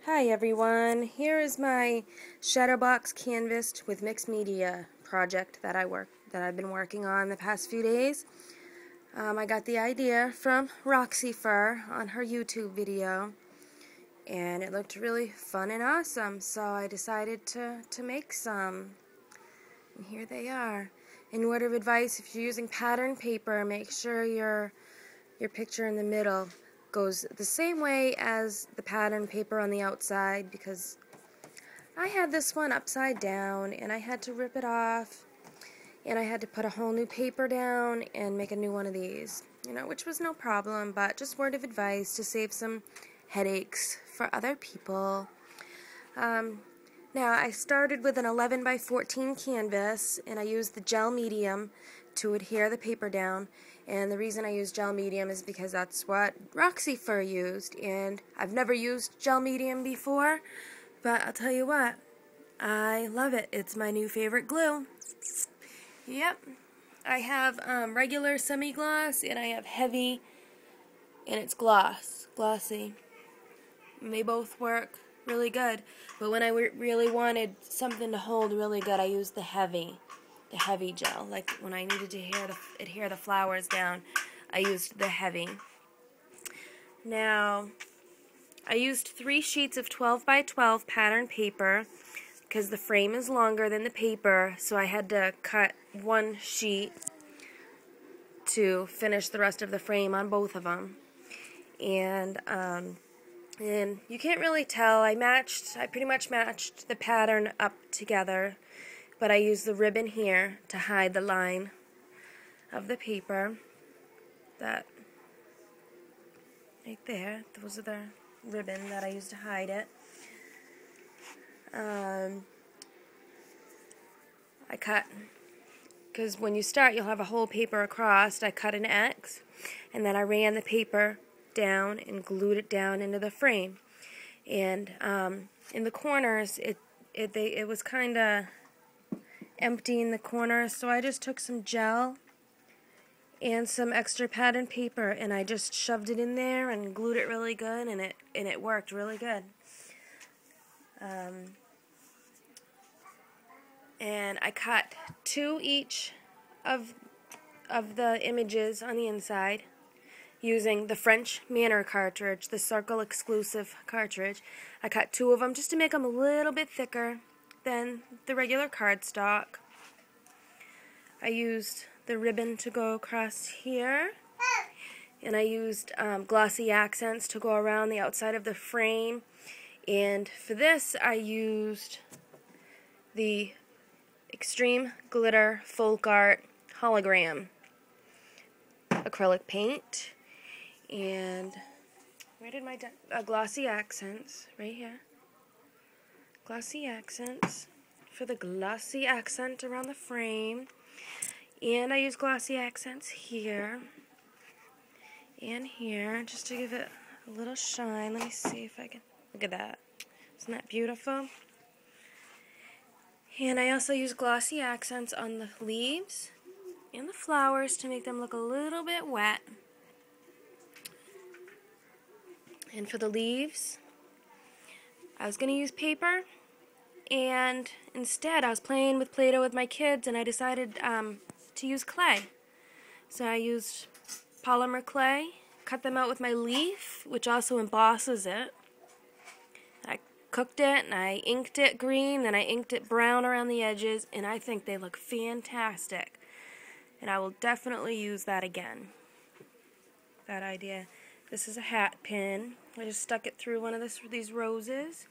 Hi everyone, here is my shadowbox canvas with mixed media project that I've been working on the past few days. I got the idea from Roxy Fur on her YouTube video, and it looked really fun and awesome, so I decided to make some. And here they are. In word of advice, if you're using pattern paper, make sure your picture in the middle goes the same way as the pattern paper on the outside, because I had this one upside down and I had to rip it off and I had to put a whole new paper down and make a new one of these, which was no problem, but just word of advice to save some headaches for other people. Now I started with an 11 by 14 canvas and I used the gel medium to adhere the paper down, and the reason I use gel medium is because that's what Roxy Fur used, and I've never used gel medium before, but I'll tell you what, I love it. It's my new favorite glue. Yep, I have regular semi-gloss and I have heavy, and it's glossy, and they both work really good, but when I really wanted something to hold really good, I used the heavy gel. Like when I needed to adhere the flowers down, I used the heavy. Now, I used 3 sheets of 12 by 12 pattern paper because the frame is longer than the paper, so I had to cut 1 sheet to finish the rest of the frame on both of them. And you can't really tell. I pretty much matched the pattern up together, but I used the ribbon here to hide the line of the paper. That right there, those are the ribbon that I used to hide it. I cut, because when you start you'll have a whole paper across. I cut an X and then I ran the paper down and glued it down into the frame. And in the corners it was kind of empty in the corners, so I just took some gel and some extra pattern paper and I just shoved it in there and glued it really good, and it worked really good. And I cut 2 each of the images on the inside using the French Manor cartridge, the Circle exclusive cartridge. I cut 2 of them just to make them a little bit thicker than the regular cardstock. I used the ribbon to go across here, and I used glossy accents to go around the outside of the frame. And for this I used the Extreme Glitter Folk Art Hologram acrylic paint. And where did my glossy accents? Right here. Glossy accents for the glossy accent around the frame. And I use glossy accents here and here just to give it a little shine. Let me see if I can. Look at that. Isn't that beautiful? And I also use glossy accents on the leaves and the flowers to make them look a little bit wet. And for the leaves, I was going to use paper, and instead I was playing with Play-Doh with my kids, and I decided to use clay. So I used polymer clay, cut them out with my leaf, which also embosses it. I cooked it, and I inked it green, then I inked it brown around the edges, and I think they look fantastic. And I will definitely use that again. That idea. This is a hat pin. I just stuck it through one of these roses.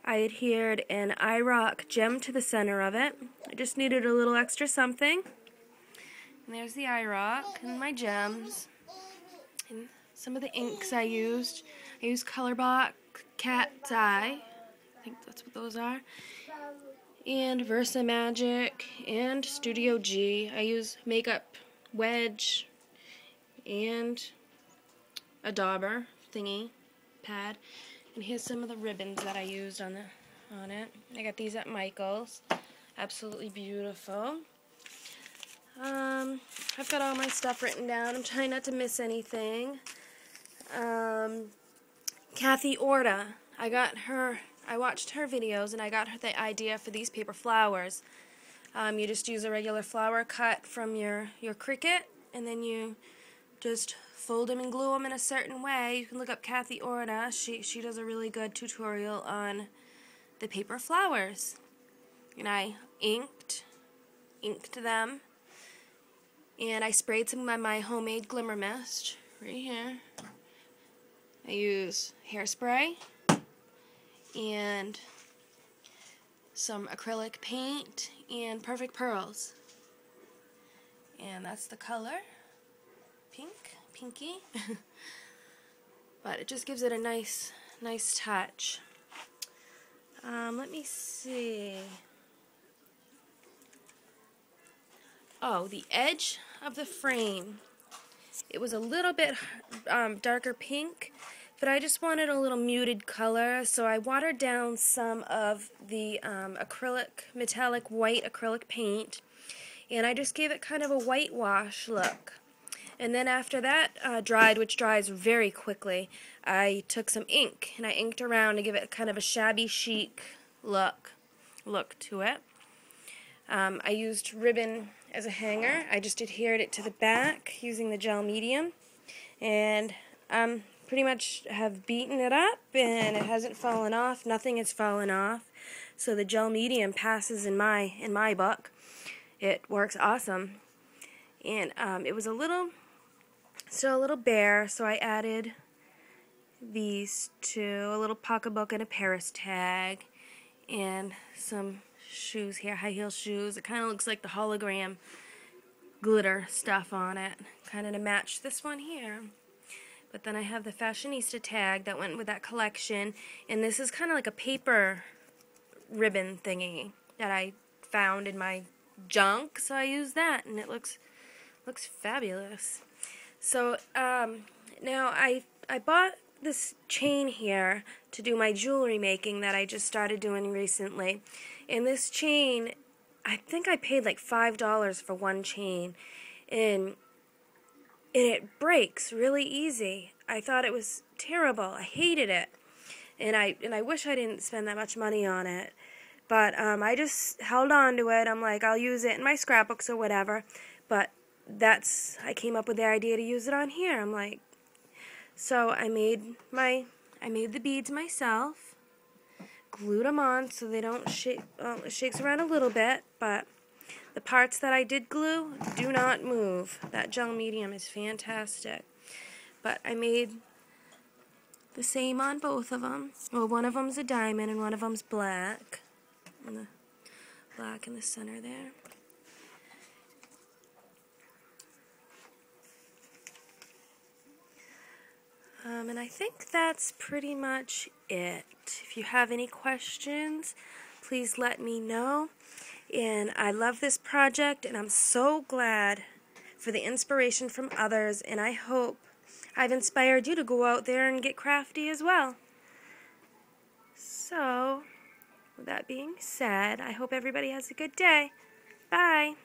I adhered an iRock gem to the center of it. I just needed a little extra something. And there's the iRock and my gems. And some of the inks I used. I used Colourbox Cat's Eye. I think that's what those are. And Versa Magic and Studio G. I use Makeup Wedge and a dauber thingy pad. And here's some of the ribbons that I used on it. I got these at Michael's. Absolutely beautiful. I've got all my stuff written down. I'm trying not to miss anything. Kathy Orta I watched her videos and I got her the idea for these paper flowers. You just use a regular flower cut from your Cricut, and then you just fold them and glue them in a certain way. You can look up Kathy Orna. She does a really good tutorial on the paper flowers. And I inked them, and I sprayed some of my homemade glimmer mist right here. I use hairspray and some acrylic paint and perfect pearls. And that's the color. Pinky. But it just gives it a nice touch. Let me see. Oh, the edge of the frame. It was a little bit darker pink, but I just wanted a little muted color, so I watered down some of the metallic white acrylic paint, and I just gave it kind of a whitewash look. And then after that dried, which dries very quickly, I took some ink and I inked around to give it kind of a shabby chic look to it. I used ribbon as a hanger. I just adhered it to the back using the gel medium, and pretty much have beaten it up, and it hasn't fallen off. Nothing has fallen off, so the gel medium passes in my book. It works awesome, and it was still a little bare, so I added these two, a little pocketbook and a Paris tag, and some shoes here, high heel shoes. It kind of looks like the hologram glitter stuff on it, kind of to match this one here. But then I have the fashionista tag that went with that collection, and this is kind of like a paper ribbon thingy that I found in my junk, so I used that, and it looks fabulous. So now I bought this chain here to do my jewelry making that I just started doing recently. And this chain, I think I paid like $5 for one chain, and it breaks really easy. I thought it was terrible. I hated it, and I wish I didn't spend that much money on it. But I just held on to it. I'm like, I'll use it in my scrapbooks or whatever. But I came up with the idea to use it on here. I'm like, so I made the beads myself, glued them on so they don't shake. Well, it shakes around a little bit, but the parts that I did glue do not move. That gel medium is fantastic. But I made the same on both of them. Well, one of them's a diamond and one of them's black. And the black in the center there. And I think that's pretty much it. If you have any questions, please let me know. And I love this project, and I'm so glad for the inspiration from others, and I hope I've inspired you to go out there and get crafty as well. So, with that being said, I hope everybody has a good day. Bye.